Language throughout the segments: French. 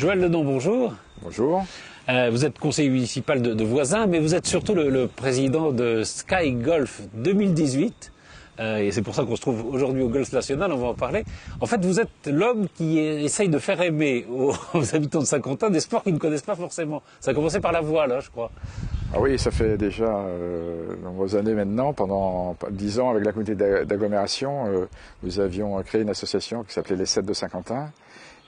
Joël Lenon, bonjour. Bonjour. Vous êtes conseiller municipal de Voisins, mais vous êtes surtout le président de Sky Golf 2018. Et c'est pour ça qu'on se trouve aujourd'hui au Golf National, on va en parler. En fait, vous êtes l'homme qui essaye de faire aimer aux habitants de Saint-Quentin des sports qu'ils ne connaissent pas forcément. Ça a commencé par la voile, hein, je crois. Ah oui, ça fait déjà de nombreuses années maintenant. Pendant 10 ans, avec la communauté d'agglomération, nous avions créé une association qui s'appelait les 7 de Saint-Quentin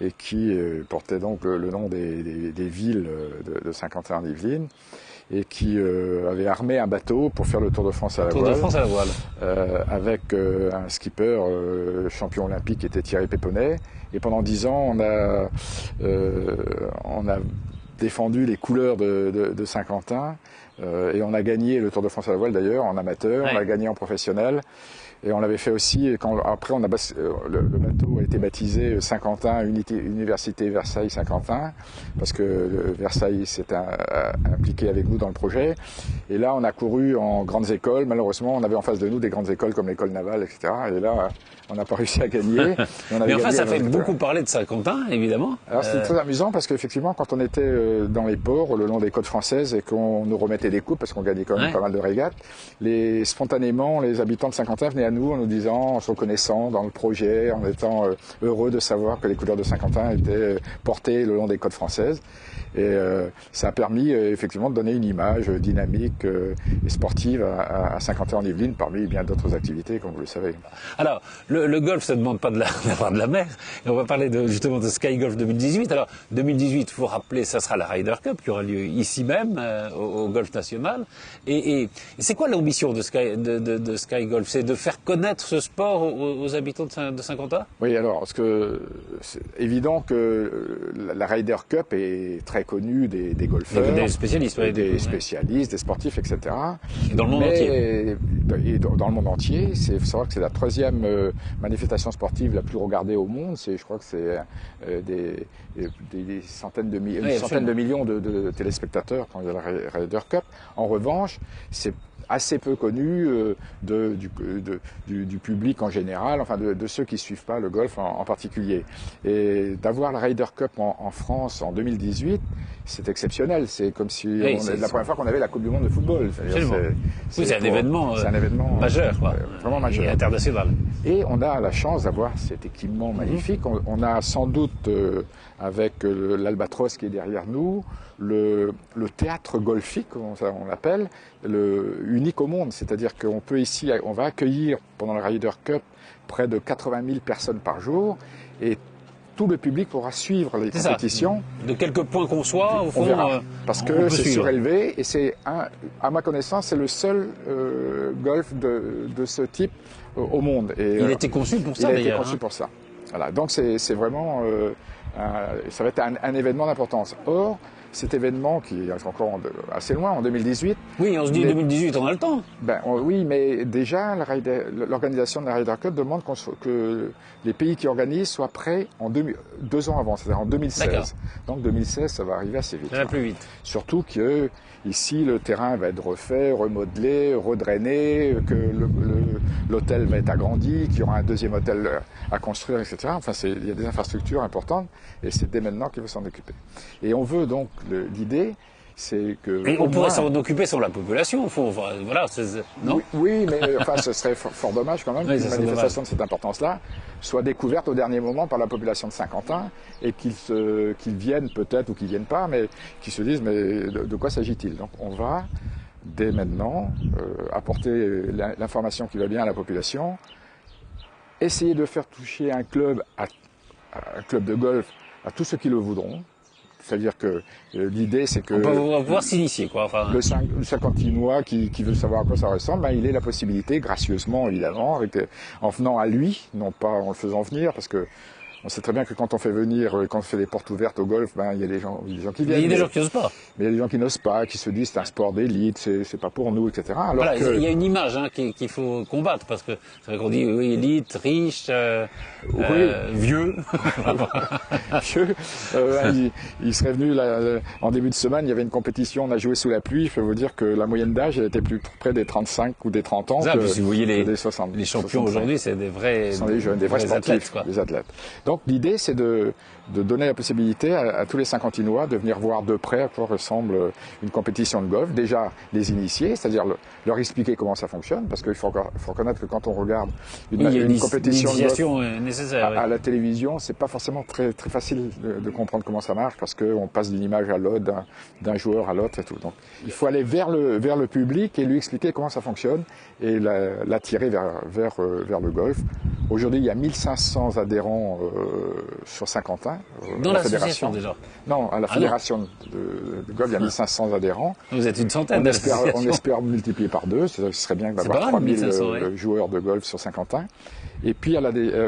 et qui portait donc le nom des villes de Saint-Quentin en Yvelines et qui avait armé un bateau pour faire le Tour de France à la voile. Tour de France à la voile. Avec un skipper champion olympique qui était Thierry Péponnet. Et pendant 10 ans, on a défendu les couleurs de Saint-Quentin et on a gagné le Tour de France à la voile d'ailleurs en amateur, ouais. On l'a gagné en professionnel. Et on l'avait fait aussi après le bateau a été baptisé Saint-Quentin Université Versailles Saint-Quentin parce que Versailles s'est impliqué avec nous dans le projet. Et là on a couru en grandes écoles. Malheureusement on avait en face de nous des grandes écoles comme l'école navale, etc. Et là on n'a pas réussi à gagner. Mais enfin ça fait beaucoup parler de Saint-Quentin évidemment. Alors c'était très amusant parce qu'effectivement quand on était dans les ports le long des côtes françaises et qu'on nous remettait des coupes parce qu'on gagnait quand même pas mal de régates, spontanément les habitants de Saint-Quentin venaient à nous en nous disant, en se reconnaissant dans le projet, en étant heureux de savoir que les couleurs de Saint-Quentin étaient portées le long des côtes françaises. Et ça a permis effectivement de donner une image dynamique et sportive à Saint-Quentin en Yvelines parmi bien d'autres activités, comme vous le savez. Alors, le golf, ça ne demande pas d'avoir de la mer. Et on va parler justement de Sky Golf 2018. Alors, 2018, il faut rappeler, ça sera la Ryder Cup qui aura lieu ici même, au Golf National. Et c'est quoi l'ambition de Sky Golf? C'est de faire connaître ce sport aux habitants de Saint-Quentin? Oui, alors, parce que c'est évident que la Ryder Cup est très connue des golfeurs. Des spécialistes, oui. Des spécialistes, des sportifs, etc. Et dans le monde entier. Et dans le monde entier, il faut savoir que c'est la 3e manifestation sportive la plus regardée au monde. Je crois que c'est des centaines de millions de téléspectateurs quand il y a la Ryder Cup. En revanche, c'est assez peu connu du public en général, enfin de ceux qui suivent pas le golf en particulier. Et d'avoir la Ryder Cup en France en 2018, c'est exceptionnel. C'est comme si c'est la première fois qu'on avait la Coupe du Monde de football. C'est un événement majeur, quoi. Vraiment majeur. Et international. Et on a la chance d'avoir cet équipement magnifique. On a sans doute, avec l'Albatros qui est derrière nous, le théâtre golfique, on l'appelle, unique au monde. C'est-à-dire qu'on peut ici, on va accueillir pendant la Ryder Cup près de 80 000 personnes par jour et tout le public pourra suivre les compétitions. De quelques points qu'on soit, au fond, on verra. Parce que c'est surélevé et c'est, à ma connaissance, c'est le seul golf de ce type au monde. Et, il a été conçu pour ça, d'ailleurs. Il a été conçu pour ça. Voilà. Donc c'est vraiment, ça va être un événement d'importance. Or, cet événement qui est encore assez loin, en 2018. Oui, on se dit 2018, on a le temps. Oui, mais déjà, l'organisation de la Ryder Cup demande que les pays qui organisent soient prêts 2 ans avant, c'est-à-dire en 2016. Donc 2016, ça va arriver assez vite. Ça va plus vite. Surtout que ici, le terrain va être refait, remodelé, redrainé, que l'hôtel va être agrandi, qu'il y aura un 2e hôtel à construire, etc. Enfin, il y a des infrastructures importantes et c'est dès maintenant qu'il faut s'en occuper. Et on veut donc, l'idée, c'est que... Et on pourrait s'en occuper sans la population, au fond. Voilà, non ? Oui, mais enfin, ce serait fort dommage quand même qu'une manifestation de cette importance-là soit découverte au dernier moment par la population de Saint-Quentin et qu'ils viennent peut-être ou qu'ils viennent pas, mais qu'ils se disent mais de quoi s'agit-il? Donc on va dès maintenant apporter l'information qui va bien à la population, essayer de faire toucher un club de golf à tous ceux qui le voudront. C'est-à-dire que l'idée, c'est que... On va pouvoir s'initier, quoi. Enfin... Le Saint-Quentinois qui veut savoir à quoi ça ressemble, il ait la possibilité, gracieusement, évidemment, en venant à lui, non pas en le faisant venir, parce que on sait très bien que quand on fait venir, quand on fait des portes ouvertes au golf, il y a des gens qui viennent. Il y a des gens qui n'osent pas. Mais il y a des gens qui n'osent pas, qui se disent c'est un sport d'élite, c'est pas pour nous, etc. Alors voilà, il y a une image qu'il faut combattre, parce que c'est vrai qu'on dit oui, élite, riche, vieux. Vieux. Il serait venu en début de semaine, il y avait une compétition, on a joué sous la pluie, je peux vous dire que la moyenne d'âge elle était plus près des 35 ou des 30 ans si vous voyez des 60. Les champions aujourd'hui, c'est des vrais... Ce sont des jeunes, des vrais sportifs, athlètes, quoi. Des athlètes. Donc l'idée, c'est de donner la possibilité à tous les Saint-Quentinois de venir voir de près à quoi ressemble une compétition de golf. Déjà les initier, c'est-à-dire leur expliquer comment ça fonctionne, parce qu'il faut reconnaître que quand on regarde une compétition de golf nécessaire, à la télévision, c'est pas forcément très facile de comprendre comment ça marche, parce qu'on passe d'une image à l'autre, d'un joueur à l'autre et tout. Donc il faut aller vers le public et lui expliquer comment ça fonctionne et l'attirer vers le golf. Aujourd'hui, il y a 1500 adhérents sur Saint-Quentin. Dans l'association déjà? Non, à la fédération de golf, il y a 1500 adhérents. Vous êtes une centaine On espère multiplier par 2. Ce serait bien d'avoir 3000 joueurs de golf sur Saint-Quentin. Et puis,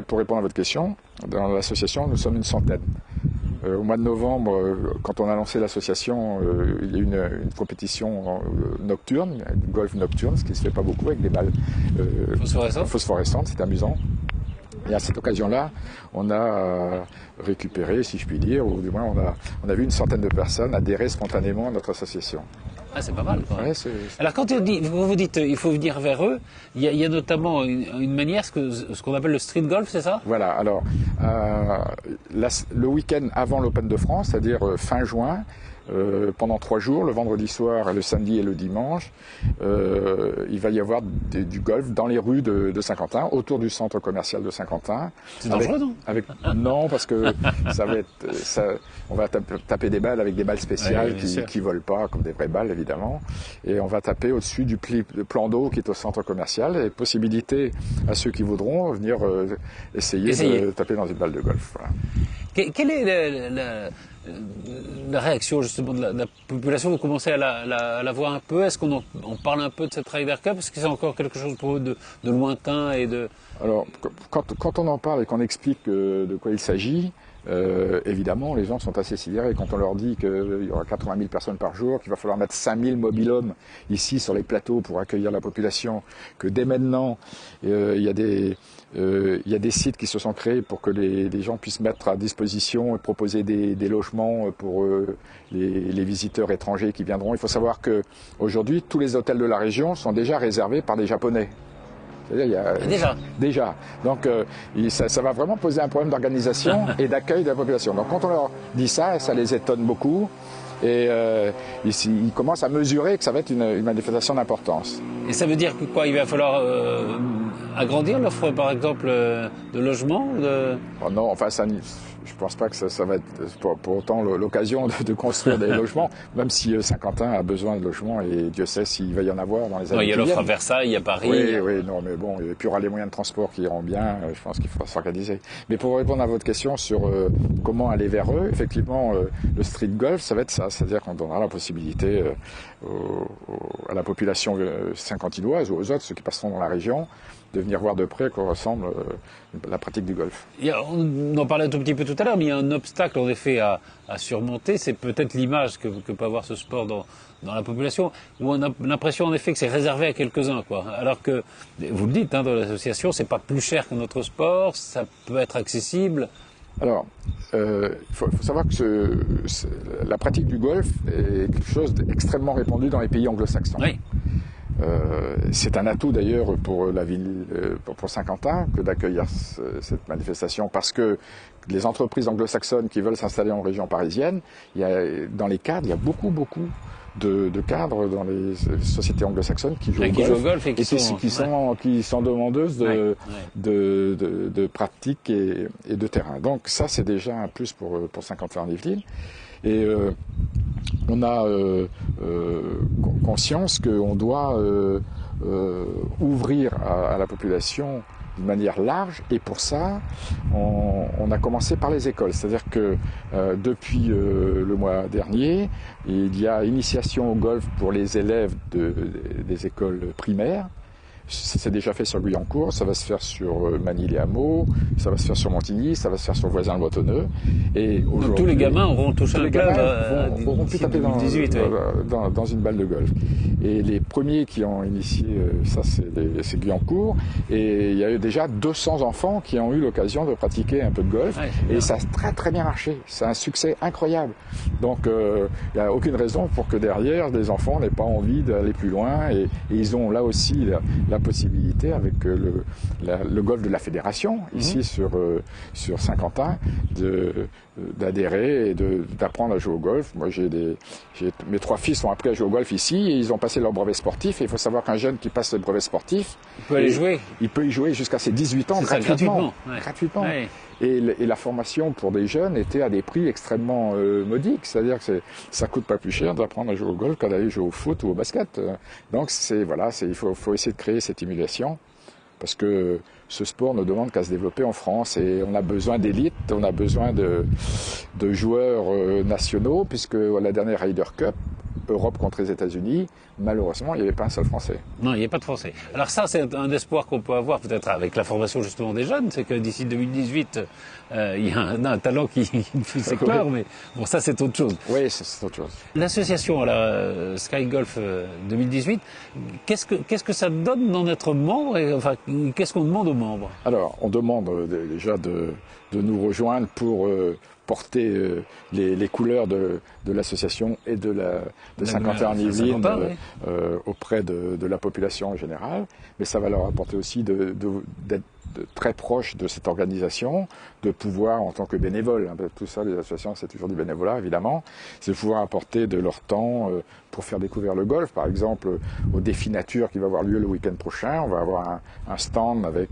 pour répondre à votre question, dans l'association, nous sommes une centaine. Au mois de novembre, quand on a lancé l'association, il y a eu une compétition nocturne, golf nocturne, ce qui ne se fait pas beaucoup, avec des balles phosphorescentes, c'est amusant. Et à cette occasion-là, on a récupéré, si je puis dire, ou du moins on a vu une centaine de personnes adhérer spontanément à notre association. Ah, c'est pas mal, quoi. Ouais, Alors, quand vous dites il faut venir vers eux, il y a notamment une manière, ce qu'on appelle le street golf, c'est ça? Voilà, alors, le week-end avant l'Open de France, c'est-à-dire fin juin, pendant 3 jours, le vendredi soir, le samedi et le dimanche, il va y avoir du golf dans les rues de Saint-Quentin, autour du centre commercial de Saint-Quentin. C'est dangereux, non? Non, parce que on va taper des balles avec des balles spéciales qui volent pas, comme des vraies balles, évidemment. Et on va taper au-dessus du plan d'eau qui est au centre commercial, et possibilité à ceux qui voudront venir essayer de taper dans une balle de golf. Voilà. Quelle est la réaction justement de la population? Vous commencez à la voir un peu? Est-ce qu'on parle un peu de cette Ryder Cup? Est-ce que c'est encore quelque chose pour eux de lointain et de... Alors, quand on en parle et qu'on explique de quoi il s'agit, évidemment, les gens sont assez sidérés. Quand on leur dit qu'il y aura 80 000 personnes par jour, qu'il va falloir mettre 5 000 mobil-hommes ici sur les plateaux pour accueillir la population, que dès maintenant, il y a des sites qui se sont créés pour que les gens puissent mettre à disposition et proposer des logements pour les visiteurs étrangers qui viendront. Il faut savoir qu'aujourd'hui, tous les hôtels de la région sont déjà réservés par des Japonais. Déjà. Donc ça va vraiment poser un problème d'organisation et d'accueil de la population. Donc quand on leur dit ça les étonne beaucoup. Et ils commencent à mesurer que ça va être une manifestation d'importance. Et ça veut dire que quoi? Il va falloir agrandir l'offre, par exemple, de logements Non, enfin, je pense pas que ça va être pour autant l'occasion de construire des logements, même si Saint-Quentin a besoin de logements, et Dieu sait s'il va y en avoir dans les années qui viennent. Il y a l'offre à Versailles, il y a Paris. Oui, non, mais bon, et puis il y aura les moyens de transport qui iront bien, je pense qu'il faudra s'organiser. Mais pour répondre à votre question sur comment aller vers eux, effectivement, le street golf, ça va être ça, c'est-à-dire qu'on donnera la possibilité à la population saint-quentinoise ou aux autres, ceux qui passeront dans la région, de venir voir de près à quoi ressemble la pratique du golf. On en parlait un tout petit peu tout à l'heure, mais il y a un obstacle en effet à surmonter, c'est peut-être l'image que peut avoir ce sport dans la population, où on a l'impression en effet que c'est réservé à quelques-uns, quoi. Alors que, vous le dites, dans l'association, c'est pas plus cher que notre sport, ça peut être accessible. Alors, il faut savoir que la pratique du golf est quelque chose d'extrêmement répandu dans les pays anglo-saxons. Oui. C'est un atout d'ailleurs pour la ville, pour Saint-Quentin, que d'accueillir cette manifestation, parce que les entreprises anglo-saxonnes qui veulent s'installer en région parisienne, dans les cadres, il y a beaucoup de cadres dans les sociétés anglo-saxonnes qui jouent au golf et qui sont demandeuses de pratique et de terrain. Donc ça, c'est déjà un plus pour Saint-Quentin-en-Yvelines. Et on a conscience qu'on doit ouvrir à la population d'une manière large, et pour ça, on a commencé par les écoles. C'est-à-dire que depuis le mois dernier, il y a initiation au golf pour les élèves des écoles primaires. C'est déjà fait sur Guyancourt, ça va se faire sur Manille-les-Hameaux, ça va se faire sur Montigny, ça va se faire sur Voisin-le-Bretonneux. Et donc tous les gamins auront touché un club auront pu taper dans une balle de golf. Et les premiers qui ont initié ça, c'est Guyancourt. Et il y a eu déjà 200 enfants qui ont eu l'occasion de pratiquer un peu de golf. Et ça a très bien marché. C'est un succès incroyable. Donc il n'y a aucune raison pour que derrière, les enfants n'aient pas envie d'aller plus loin. Et ils ont là aussi la possibilité avec le golf de la fédération, ici sur Saint-Quentin, d'adhérer et d'apprendre à jouer au golf. Moi, mes 3 fils ont appris à jouer au golf ici et ils ont passé leur brevet sportif. Et il faut savoir qu'un jeune qui passe le brevet sportif, il peut aller jouer. Il peut y jouer jusqu'à ses 18 ans gratuitement. Gratuitement. Ouais. Et la formation pour des jeunes était à des prix extrêmement modiques. C'est-à-dire que ça coûte pas plus cher d'apprendre à jouer au golf qu'à d'aller jouer au foot ou au basket. Donc il faut essayer de créer cette émulation. Parce que ce sport ne demande qu'à se développer en France et on a besoin d'élites, on a besoin de joueurs nationaux, puisque la dernière Ryder Cup, Europe contre les États-Unis, malheureusement, il n'y avait pas un seul Français. Non, il n'y a pas de Français. Alors ça, c'est un espoir qu'on peut avoir peut-être avec la formation justement des jeunes, c'est que d'ici 2018, il y a un talent qui s'éclaire, mais bon, ça c'est autre chose. Oui, c'est autre chose. L'association Sky Golf 2018, qu'est-ce que ça donne dans notre membre et, enfin, qu'est-ce qu'on demande aux membres? Alors, on demande déjà de nous rejoindre pour porter les couleurs de l'association et de Saint-Quentin-en-Yvelines auprès de la population en général, mais ça va leur apporter aussi d'être très proche de cette organisation, de pouvoir, en tant que bénévole, tout ça, les associations, c'est toujours du bénévolat, évidemment, c'est de pouvoir apporter de leur temps pour faire découvrir le golf. Par exemple, au défi nature qui va avoir lieu le week-end prochain, on va avoir un stand avec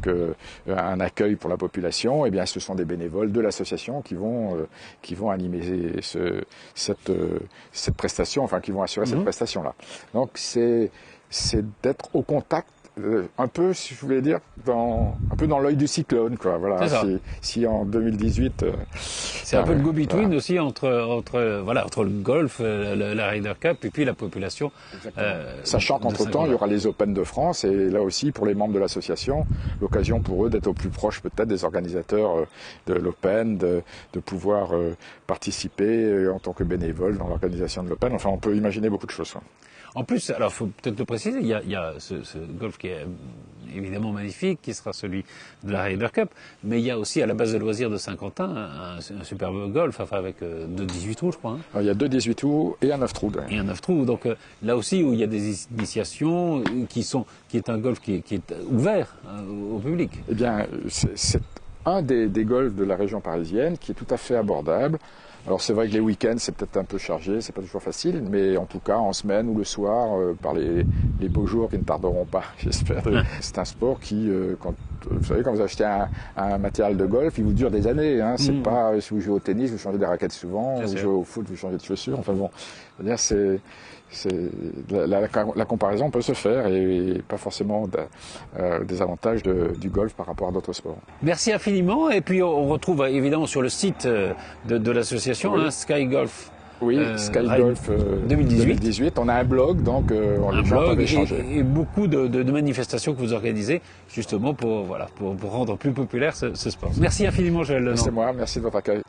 un accueil pour la population. Et bien, ce sont des bénévoles de l'association qui vont animer cette prestation, enfin, qui vont assurer cette prestation-là. Donc, c'est d'être au contact, un peu, si je voulais dire, un peu dans l'œil du cyclone, quoi. Voilà. Si en 2018, c'est un peu le go-between aussi entre le golf, la Ryder Cup et puis la population. Sachant qu'entre-temps, il y aura les Open de France et là aussi, pour les membres de l'association, l'occasion pour eux d'être au plus proche peut-être des organisateurs de l'Open, de pouvoir participer en tant que bénévole dans l'organisation de l'Open. Enfin, on peut imaginer beaucoup de choses. Quoi. En plus, alors il faut peut-être le préciser, il y a ce golf qui est évidemment magnifique, qui sera celui de la Ryder Cup, mais il y a aussi à la base de loisirs de Saint-Quentin un superbe golf, enfin avec 2 18 trous, je crois. Hein. Alors, il y a 2 18 trous et un 9 trous. Et un 9 trous, donc là aussi où il y a des initiations qui est un golf qui est ouvert au public. Eh bien, c'est un des golfs de la région parisienne qui est tout à fait abordable. Alors c'est vrai que les week-ends c'est peut-être un peu chargé, c'est pas toujours facile, mais en tout cas en semaine ou le soir, par les beaux jours qui ne tarderont pas, j'espère. C'est un sport qui, vous savez, quand vous achetez un matériel de golf, il vous dure des années. Hein. C'est pas si vous jouez au tennis, vous changez des raquettes souvent, vous jouez au foot, vous changez de chaussures. Enfin bon, c'est-à-dire la comparaison peut se faire et pas forcément des avantages du golf par rapport à d'autres sports. Merci infiniment et puis on retrouve évidemment sur le site de l'association Sky Golf. Oui, Sky Golf 2018. On a un blog, donc les gens peuvent échanger. Et beaucoup de manifestations que vous organisez justement pour rendre plus populaire ce sport. Merci infiniment, Joël Lenant. C'est moi, merci de votre accueil.